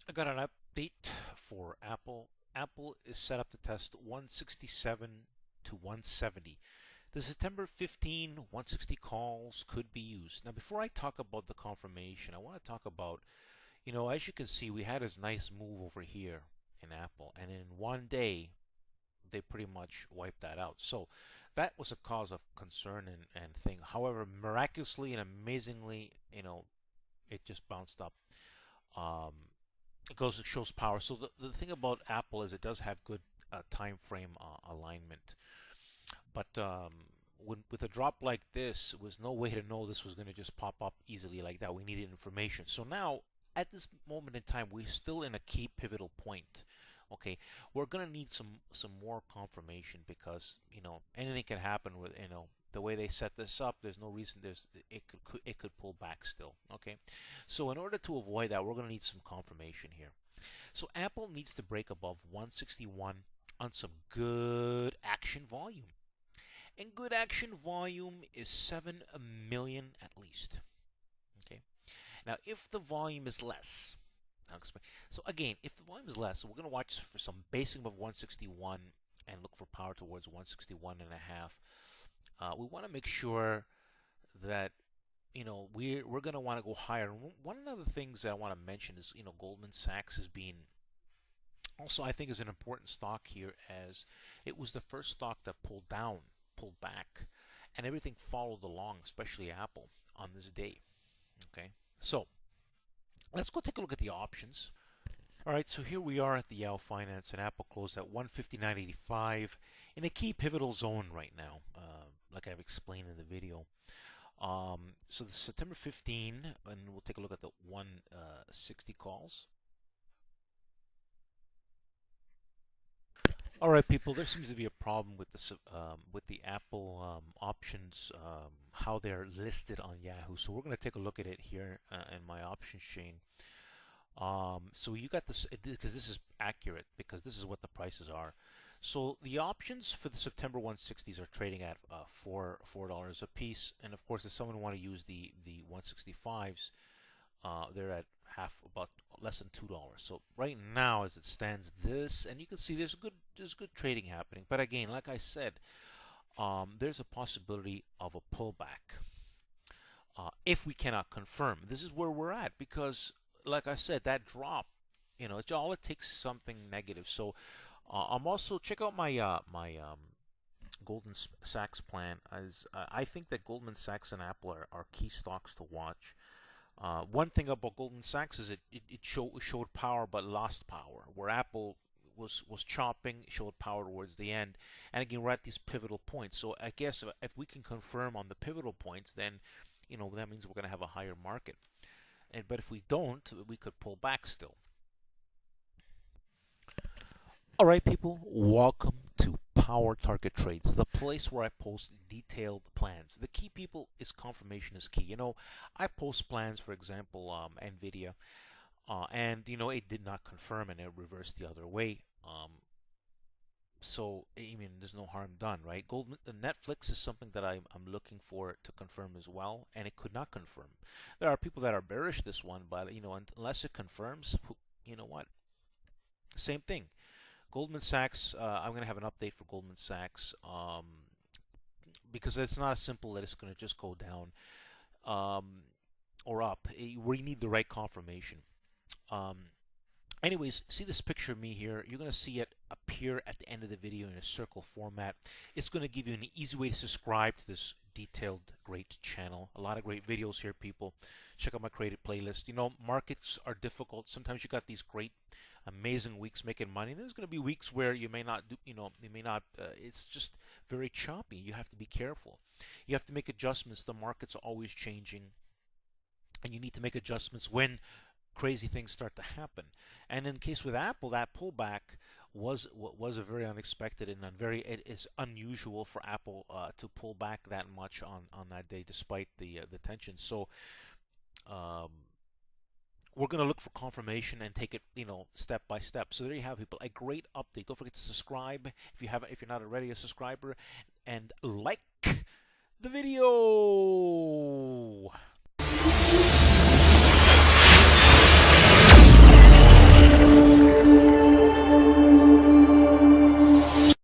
I got an update for Apple. Apple is set up to test 167 to 170. The September 15 160 calls could be used. Now, before I talk about the confirmation, I want to talk about, as you can see, we had this nice move over here in Apple, and in one day, they pretty much wiped that out. So that was a cause of concern and thing. However, miraculously and amazingly, it just bounced up. Um, it shows power. So the thing about Apple is it does have good time frame alignment, but with a drop like this, there was no way to know this was going to just pop up easily like that. We needed information. So now, at this moment in time, we're still in a key pivotal point. Okay, we're gonna need some more confirmation because anything can happen with the way they set this up. There's no reason it could pull back still. Okay, so in order to avoid that, we're gonna need some confirmation here. So Apple needs to break above 161 on some good action volume. And good action volume is 7 million at least. Okay. Now, if the volume is less, I'll explain. So again, if the volume is less, so we're going to watch for some basing of 161 and look for power towards 161 and a half. We want to make sure that we're going to want to go higher. And one of the things that I want to mention is Goldman Sachs has been also, I think, is an important stock here, as it was the first stock that pulled back, and everything followed along, especially Apple, on this day. Okay, so let's go take a look at the options. All right, so here we are at the Yao Finance, and Apple closed at 159.85 in a key pivotal zone right now, like I've explained in the video. So the September 15, and we'll take a look at the 160 calls. All right, people. There seems to be a problem with the Apple options, how they're listed on Yahoo. So we're going to take a look at it here in my options chain. So you got this because this is accurate, because this is what the prices are. So the options for the September 160s are trading at $4 a piece, and of course, if someone want to use the 165s, they're at about less than $2. So right now, as it stands, and you can see there's good trading happening. But again, like I said, there's a possibility of a pullback if we cannot confirm. This is where we're at, because, like I said, that drop, all it takes is something negative. So I'm also check out my Goldman Sachs plan, as I think that Goldman Sachs and Apple are key stocks to watch. One thing about Goldman Sachs is it showed power but lost power, where Apple was chopping, showed power towards the end. And again, we're at these pivotal points. So I guess if we can confirm on the pivotal points, then that means we're going to have a higher market. But if we don't, we could pull back still. All right, people, welcome to Power Target Trades, the place where I post detailed plans. The key, people, is confirmation is key. I post plans, for example, NVIDIA, and it did not confirm, and it reversed the other way. So I mean, there's no harm done, right? Netflix is something that I'm looking for to confirm as well, and it could not confirm. There are people that are bearish this one, but unless it confirms, you know what? Same thing. Goldman Sachs, I'm going to have an update for Goldman Sachs, because it's not as simple that it's going to just go down or up. We need the right confirmation. Anyways, see this picture of me here. You're going to see it appear at the end of the video in a circle format. It's going to give you an easy way to subscribe to this detailed, great channel. A lot of great videos here, people. Check out my created playlist. Markets are difficult. Sometimes you got these great, amazing weeks making money. There's going to be weeks where you may not do, it's just very choppy. You have to be careful. You have to make adjustments. The market's always changing, and you need to make adjustments when crazy things start to happen. And in case with Apple, that pullback was a very unexpected, and it is unusual for Apple to pull back that much on that day, despite the tension. So we're going to look for confirmation and take it step by step. So there you have, people, a great update. Don't forget to subscribe if you're not already a subscriber, and like the video.